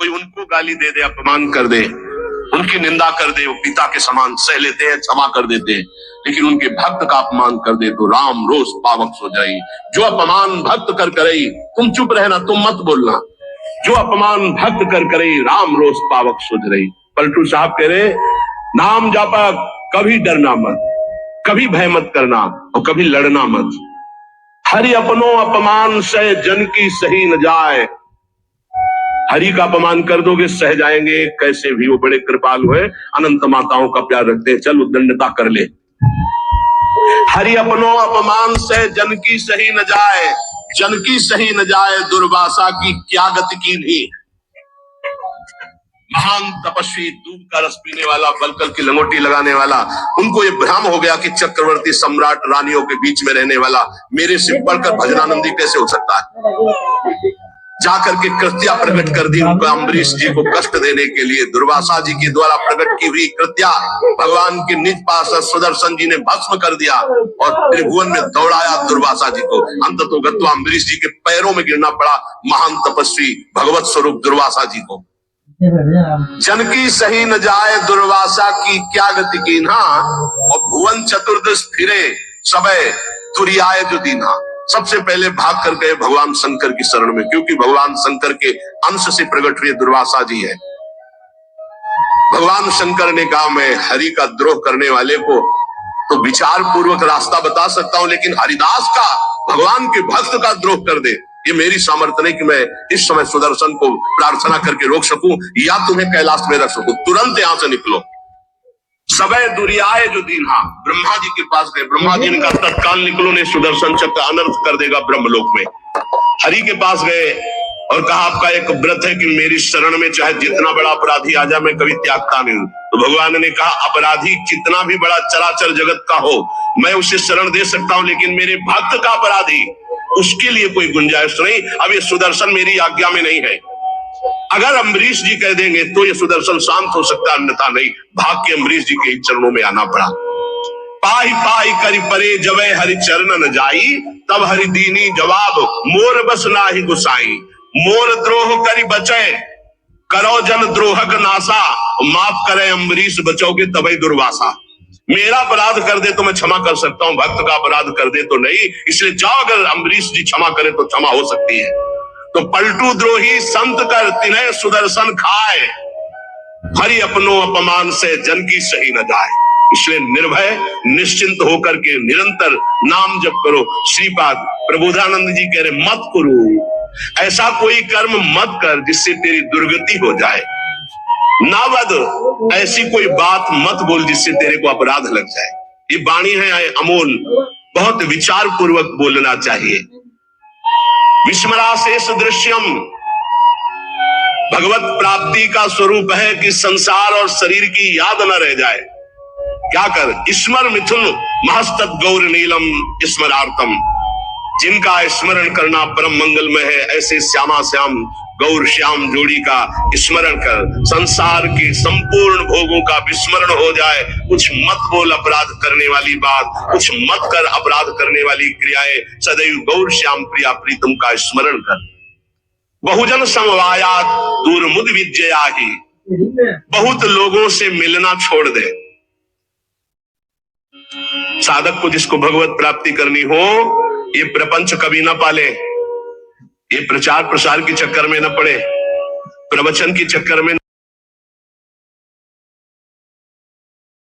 कोई उनको गाली दे दे, अपमान कर दे, उनकी निंदा कर दे, वो पिता के समान सह लेते हैं, क्षमा कर देते हैं। लेकिन उनके भक्त का अपमान कर दे तो राम रोष पावक सो जाई। जो अपमान भक्त कर करई, तुम चुप रहना, तुम मत बोलना। जो अपमान भक्त कर करई, राम रोष पावक सो रही। पलटू साहब कह रहे, नाम जापा कभी डरना मत, कभी भय मत करना और कभी लड़ना मत। हरि अपनो अपमान सह जन की सही न जाए। हरि का अपमान कर दोगे सह जाएंगे कैसे भी, वो बड़े कृपालु है, अनंत माताओं का प्यार रखते हैं, चल उद्दंडता कर ले। हरि अपनो अपमान से जन की सही न जाए, जन की सही न जाए, दुर्वासा की क्या गति की नहीं। महान तपस्वी, दूध का रस पीने वाला, बलकल की लंगोटी लगाने वाला, उनको ये भ्रम हो गया कि चक्रवर्ती सम्राट रानियों के बीच में रहने वाला मेरे से बढ़कर भजनानंदी कैसे हो सकता है। जाकर के कृत्या प्रकट कर दी उनको, अम्बरीश जी को कष्ट देने के लिए दुर्वासा जी के द्वारा प्रकट की हुई कृत्या भगवान के निज पास सुदर्शन जी ने भस्म कर दिया और त्रिभुवन में दौड़ाया दुर्वासा जी को। अंततोगत्वा अम्बरीश जी के पैरों में गिरना पड़ा महान तपस्वी भगवत स्वरूप दुर्वासा जी को। जन की सही न जाए, दुर्वासा की क्या गति कीन्हा, और भुवन चतुर्दश फिरे सबे तुरियाए जो दीन्हा। सबसे पहले भाग कर गए भगवान शंकर की शरण में, क्योंकि भगवान शंकर के अंश से प्रकट हुए दुर्वासा जी है। भगवान शंकर ने कहा, मैं हरि का द्रोह करने वाले को तो विचार पूर्वक रास्ता बता सकता हूं, लेकिन हरिदास का, भगवान के भक्त का द्रोह कर दे, ये मेरी सामर्थ्य नहीं कि मैं इस समय सुदर्शन को प्रार्थना करके रोक सकूं या तुम्हें कैलाश में रख सकूं। तुरंत यहां से निकलो। सबे दुरियाए जो दीन्हा, ब्रह्मा जी के पास गए। ब्रह्मा जी ने कहा, तत्काल निकलो, ने सुदर्शन चक्र अनर्थ कर देगा ब्रह्मलोक में। हरि के पास गए और कहा, आपका एक व्रत है कि मेरी शरण में चाहे जितना बड़ा अपराधी आ जाए मैं कभी त्यागता नहीं हूं। तो भगवान ने कहा, अपराधी कितना भी बड़ा चराचर जगत का हो मैं उसे शरण दे सकता हूं, लेकिन मेरे भक्त का अपराधी, उसके लिए कोई गुंजाइश नहीं। अब ये सुदर्शन मेरी आज्ञा में नहीं है। अगर अम्बरीश जी कह देंगे तो ये सुदर्शन शांत हो सकता, अन्यथा नहीं। भाग के अम्बरीश जी के चरणों में आना पड़ा। पाई पाई करि परे जवे हरि चरण न जाई, तब हरि दीनी जवाब मोर बस नाही गुसाई। मोर द्रोह करि बचे करो जन द्रोहक नासा, माफ करे अम्बरीश बचोगे तबई दुर्वासा। मेरा अपराध कर दे तो मैं क्षमा कर सकता हूं, भक्त का अपराध कर दे तो नहीं। इसलिए जाओ, अगर अम्बरीश जी क्षमा करे तो क्षमा हो सकती है। तो पलटू द्रोही संत कर तिन्हें सुदर्शन खाए, हरि अपनो अपमान से जन की सही न जाए। इसलिए निर्भय निश्चिंत होकर के निरंतर नाम जप करो। श्रीपाद प्रबोधानंद जी कह रहे, मत करो ऐसा कोई कर्म मत कर जिससे तेरी दुर्गति हो जाए। ना वद ऐसी कोई बात मत बोल जिससे तेरे को अपराध लग जाए। ये वाणी है अमोल, बहुत विचार पूर्वक बोलना चाहिए। विस्मराशेष दृश्यम, भगवत प्राप्ति का स्वरूप है कि संसार और शरीर की याद न रह जाए। क्या कर, स्मर मिथुन महस्तत् गौर नीलम स्मरार्थम। जिनका स्मरण करना परम मंगलमय है, ऐसे श्यामा श्याम गौर श्याम जोड़ी का स्मरण कर। संसार के संपूर्ण भोगों का विस्मरण हो जाए। कुछ मत बोल अपराध करने वाली बात, कुछ मत कर अपराध करने वाली क्रियाएं। सदैव गौर श्याम प्रिया प्रीतम का स्मरण कर। बहुजन समवायात दूर मुद विद्याहि, बहुत लोगों से मिलना छोड़ दे। साधक को जिसको भगवत प्राप्ति करनी हो, ये प्रपंच कभी ना पाले, ये प्रचार प्रसार के चक्कर में न पड़े, प्रवचन के चक्कर में